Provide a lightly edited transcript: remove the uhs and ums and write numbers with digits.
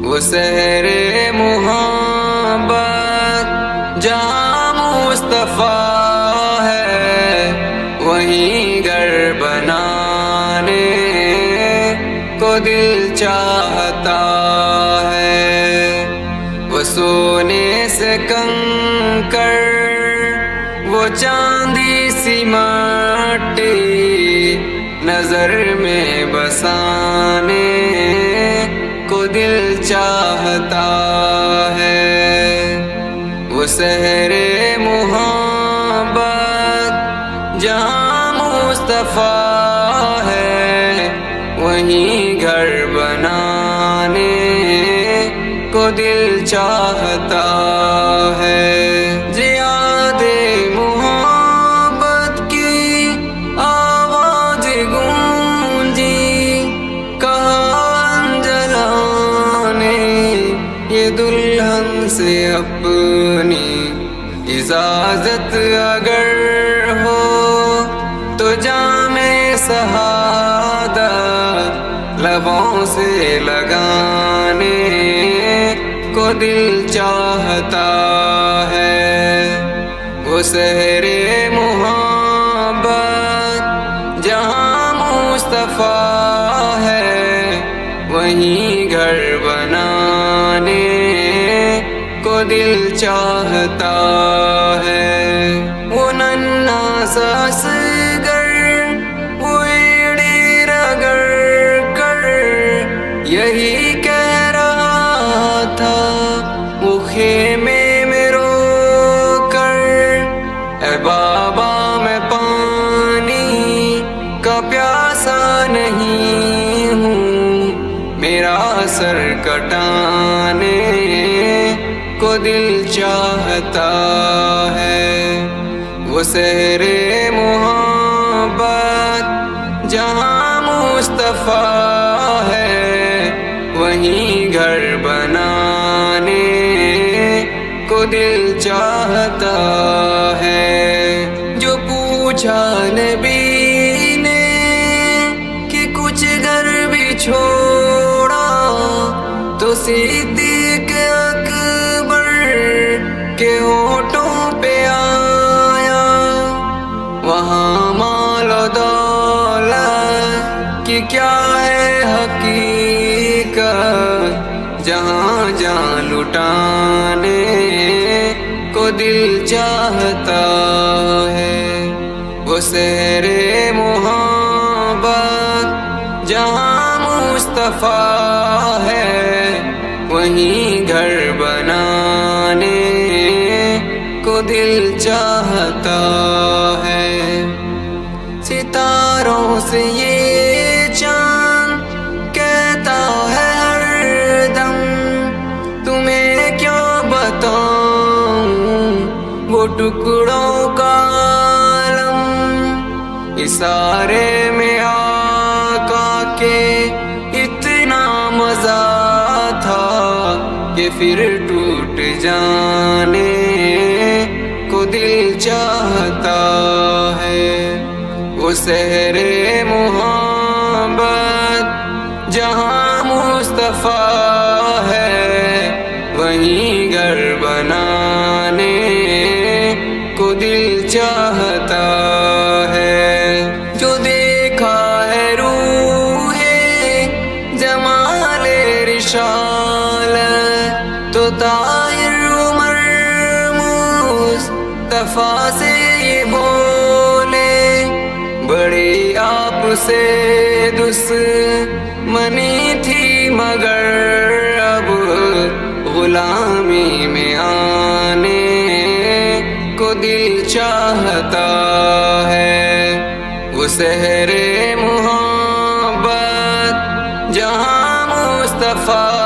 وہ سحر محبت جہاں مصطفیٰ ہے، وہیں گھر بنانے کو دل چاہتا ہے۔ وہ سونے سے کنکر، وہ چاندی سی مٹی نظر میں بسانے کو دل چاہتا ہے۔ وہ سحر محبت جہاں مصطفیٰ ہے، وہیں گھر بنانے کو دل چاہتا ہے۔ زیاد محبت کی آواز گونجی، کہا انجلانے یہ دلہن سے اپنی اجازت اگر ہو تو جام شہادت لبوں سے لگانے کو دل چاہتا ہے۔ وہ سحر محبت جہاں مصطفیٰ ہے، وہیں گھر بنانے کو دل چاہتا ہے۔ وہ ننھا سا اصغر، وہ ایڑی رگڑ کر یہی کہہ رہا تھا، وہ خیمے میں رو کر، اے بابا میں پانی کا پیاسا نہیں ہوں، میرا سر کٹانے کو دل چاہتا ہے۔ وہ سحر محبت جہاں مصطفیٰ ہے، وہیں گھر بنانے کو دل چاہتا ہے۔ جو پوچھا نبی نے کہ کچھ گھر بھی چھوڑا، تو صدیق اکبر کے ہونٹوں پہ آیا، وہاں مال و دولت کی کیا ہے حقیقت، جہاں جان لٹانے کو دل چاہتا ہے۔ وہ سحر محبت جہاں مصطفیٰ ہے، وہیں گھر بنانے کو دل چاہتا ہے۔ ستاروں سے یہ چاند کہتا ہے ہر دم، تمہیں کیا بتاؤں وہ ٹکڑوں کا عالم، اشارے میں آقا کے اتنا مزہ تھا کہ پھر ٹوٹ جانے کو دل چاہتا ہے۔ وہ سحر محبت جہاں مصطفیٰ ہے، وہیں گھر بنانے کو دل چاہتا ہے۔ جو دیکھا ہے روح جمال رسالت، تو طاہر عمر مصطفیٰ سے یہ بولے، بڑی آپ سے دشمنی تھی مگر اب غلامی میں آنے کو دل چاہتا ہے۔ وہ سحر محبت جہاں مصطفیٰ